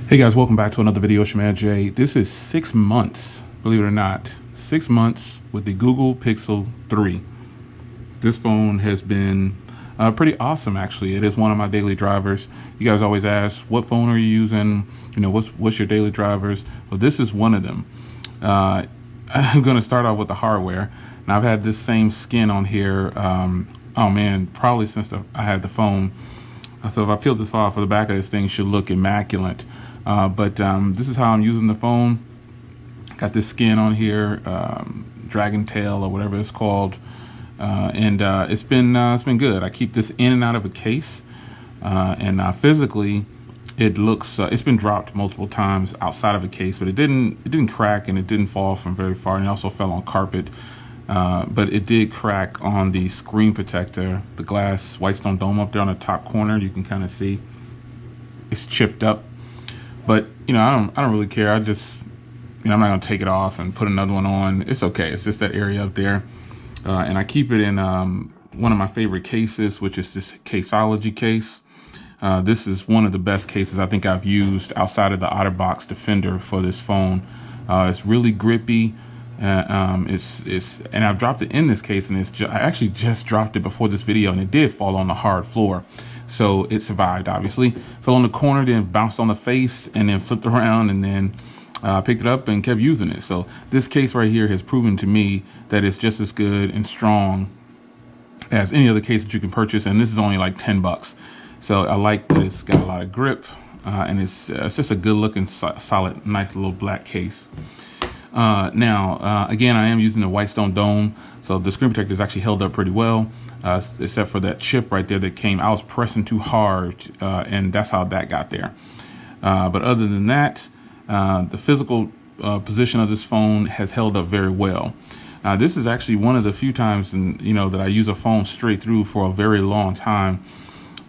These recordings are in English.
Hey guys, welcome back to another video. It's your man Jay. This is 6 months, believe it or not, 6 months with the Google Pixel 3. This phone has been pretty awesome, actually. It is one of my daily drivers. You guys always ask, what phone are you using? You know, what's your daily drivers? Well, this is one of them. I'm going to start off with the hardware. Now, I've had this same skin on here, oh man, probably since I had the phone. So if I peel this off, the back of this thing should look immaculate. But this is how I'm using the phone. Got this skin on here, dragon tail or whatever it's called, and it's been good. I keep this in and out of a case, and physically, it looks it's been dropped multiple times outside of a case, but it didn't crack and it didn't fall from very far, and it also fell on carpet. But it did crack on the screen protector, the glass white stone dome up there on the top corner. You can kind of see it's chipped up. But, you know, I don't really care. I just, you know, I'm not going to take it off and put another one on. It's okay. It's just that area up there. And I keep it in one of my favorite cases, which is this Ology case. This is one of the best cases I think I've used outside of the OtterBox Defender for this phone. It's really grippy. And I've dropped it in this case, and I actually just dropped it before this video, and it did fall on the hard floor. So it survived, obviously. Fell on the corner, then bounced on the face, and then flipped around, and then picked it up and kept using it. So this case right here has proven to me that it's just as good and strong as any other case that you can purchase, and this is only like 10 bucks. So I like that it's got a lot of grip, and it's just a good-looking, solid, nice little black case. Again, I am using the white stone dome, so the screen protector is actually held up pretty well, except for that chip right there that came. I was pressing too hard, and that's how that got there. But other than that, the physical position of this phone has held up very well. This is actually one of the few times, that I use a phone straight through for a very long time.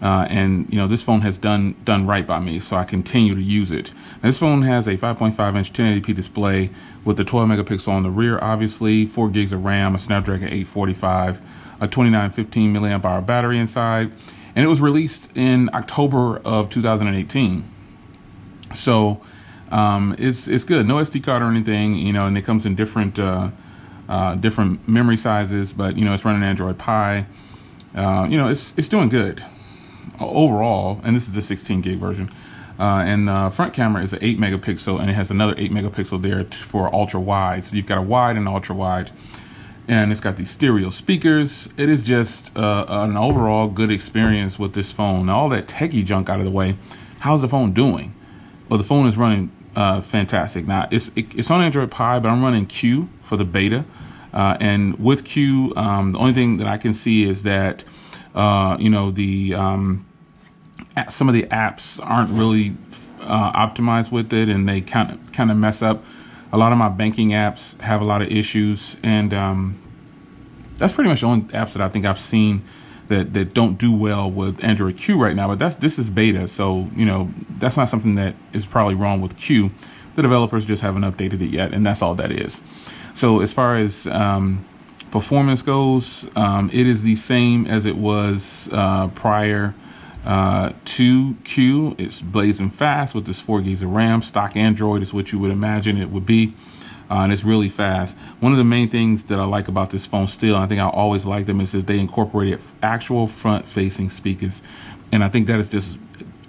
And this phone has done right by me, so I continue to use it. Now, this phone has a 5.5-inch 1080p display with the 12 megapixel on the rear, obviously, 4 gigs of RAM, a Snapdragon 845, a 2915 milliamp hour battery inside, and it was released in October of 2018. So it's good. No SD card or anything, and it comes in different memory sizes, but it's running Android Pie. It's doing good overall, and this is the 16 gig version. And front camera is an 8 megapixel, and it has another 8 megapixel there for ultra wide. So you've got a wide and ultra wide, and it's got these stereo speakers. It is just an overall good experience with this phone. Now, all that techie junk out of the way, how's the phone doing? Well, the phone is running fantastic. Now it's on Android Pie, but I'm running Q for the beta, and with Q, the only thing that I can see is that some of the apps aren't really optimized with it, and they kind of mess up. A lot of my banking apps have a lot of issues, and that's pretty much the only apps that I think I've seen that don't do well with Android Q right now. But this is beta, so that's not something that is probably wrong with Q. The developers just haven't updated it yet, and that's all that is. So as far as performance goes, it is the same as it was prior to Q. It's blazing fast with this 4 gigs of RAM. Stock Android is what you would imagine it would be, and it's really fast. One of the main things that I like about this phone still, and I think I always like them, is that they incorporated actual front-facing speakers, and I think that is just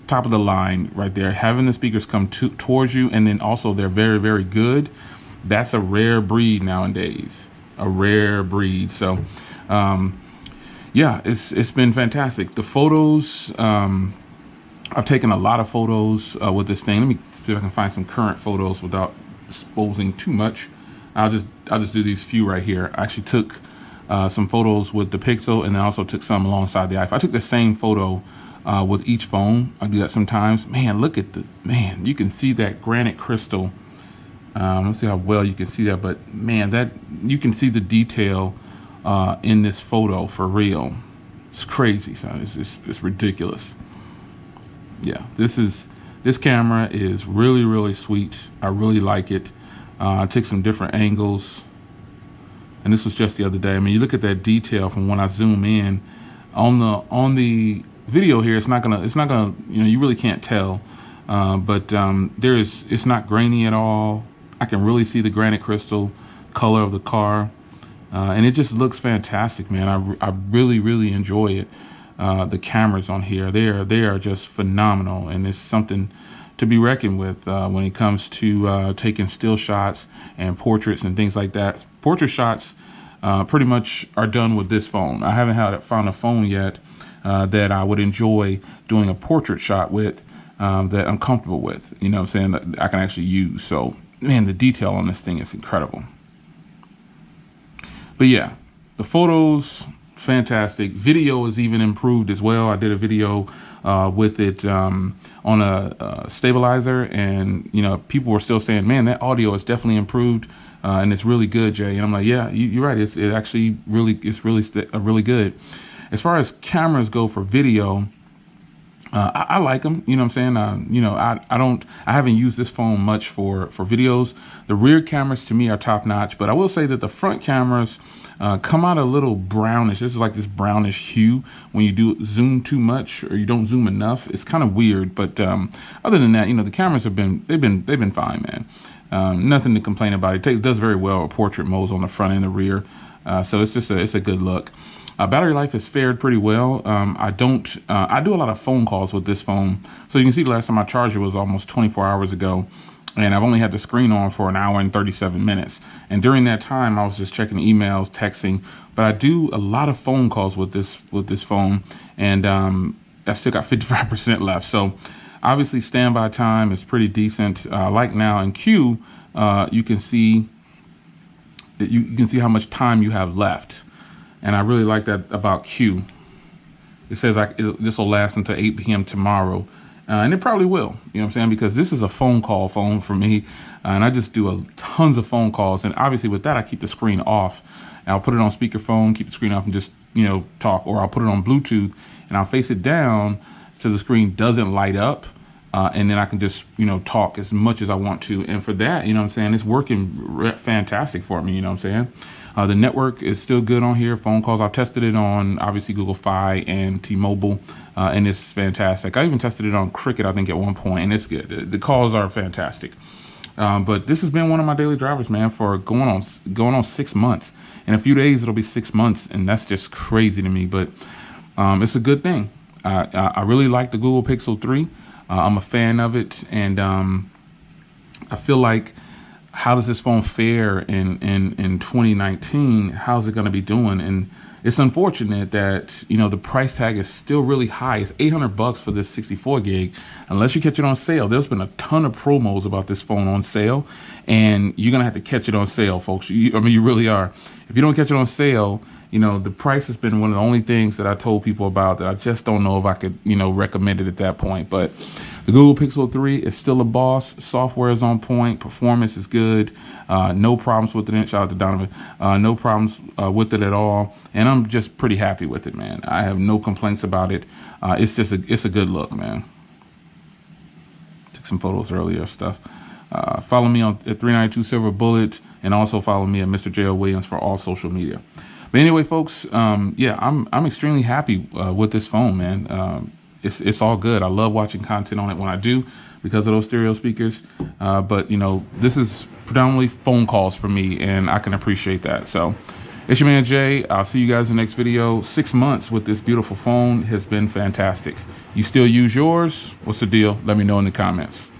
top of the line right there. Having the speakers come towards you, and then also they're very, very good. That's a rare breed nowadays. A rare breed. So yeah, it's been fantastic. The photos, I've taken a lot of photos with this thing. Let me see if I can find some current photos without exposing too much. I'll just do these few right here. I actually took some photos with the Pixel, and then also took some alongside the iPhone. I took the same photo with each phone. I do that sometimes. Man, look at this. Man, you can see that granite crystal. Let's see how well you can see that, but man, that you can see the detail in this photo for real. It's crazy, son. It's ridiculous. Yeah, this camera is really, really sweet. I really like it. I took some different angles, and this was just the other day. I mean, you look at that detail from when I zoom in on the video here. It's not gonna, you really can't tell. It's not grainy at all. I can really see the granite crystal color of the car. And it just looks fantastic, man. I really, really enjoy it. The cameras on here, they are just phenomenal. And it's something to be reckoned with when it comes to taking still shots and portraits and things like that. Portrait shots pretty much are done with this phone. I haven't found a phone yet that I would enjoy doing a portrait shot with that I'm comfortable with, you know what I'm saying, that I can actually use. So, man, the detail on this thing is incredible. But yeah, the photos, fantastic. Video is even improved as well. I did a video with it on a stabilizer, and you know, people were still saying, man, that audio is definitely improved and it's really good, Jay. And I'm like, yeah, you're right. It's really good. As far as cameras go for video, I like them, you know what I'm saying? I haven't used this phone much for videos. The rear cameras to me are top notch, but I will say that the front cameras come out a little brownish. There's like this brownish hue when you do zoom too much or you don't zoom enough. It's kind of weird, but other than that, you know, the cameras they've been fine, man. Nothing to complain about. It does very well with portrait modes on the front and the rear, so it's a good look. Battery life has fared pretty well. I do a lot of phone calls with this phone. So you can see the last time I charged it was almost 24 hours ago. And I've only had the screen on for an hour and 37 minutes. And during that time, I was just checking emails, texting. But I do a lot of phone calls with this phone. And I still got 55% left. So obviously standby time is pretty decent. Like now in Q, you can see how much time you have left. And I really like that about Q. It says this will last until 8 p.m. tomorrow. And it probably will, you know what I'm saying? Because this is a phone for me. And I just do tons of phone calls. And obviously with that, I keep the screen off. I'll put it on speakerphone, keep the screen off and just, you know, talk. Or I'll put it on Bluetooth and I'll face it down so the screen doesn't light up. And then I can just, you know, talk as much as I want to. And for that, you know what I'm saying, it's working fantastic for me, you know what I'm saying? The network is still good on here. Phone calls, I've tested it on obviously Google Fi and T-Mobile, and it's fantastic. I even tested it on Cricket, I think, at one point, and it's good. The calls are fantastic. But this has been one of my daily drivers, man, for going on 6 months. In a few days, it'll be 6 months, and that's just crazy to me. But it's a good thing. I really like the Google Pixel 3. I'm a fan of it, and I feel like, how does this phone fare in 2019? How's it going to be doing? And it's unfortunate that, you know, the price tag is still really high. It's $800 for this 64 gig, unless you catch it on sale. There's been a ton of promos about this phone on sale, and you're going to have to catch it on sale, folks. You really are. If you don't catch it on sale, you know, the price has been one of the only things that I told people about that I just don't know if I could, you know, recommend it at that point. But the Google Pixel 3 is still a boss. Software is on point. Performance is good. No problems with it. Shout out to Donovan. No problems with it at all. And I'm just pretty happy with it, man. I have no complaints about it. It's a good look, man. Took some photos earlier stuff. Follow me at 392 Silver Bullet, and also follow me at Mr. J.O. Williams for all social media. But anyway, folks, yeah, I'm extremely happy with this phone, man. It's all good. I love watching content on it when I do because of those stereo speakers. But, you know, this is predominantly phone calls for me, and I can appreciate that. So it's your man, Jay. I'll see you guys in the next video. 6 months with this beautiful phone has been fantastic. You still use yours? What's the deal? Let me know in the comments.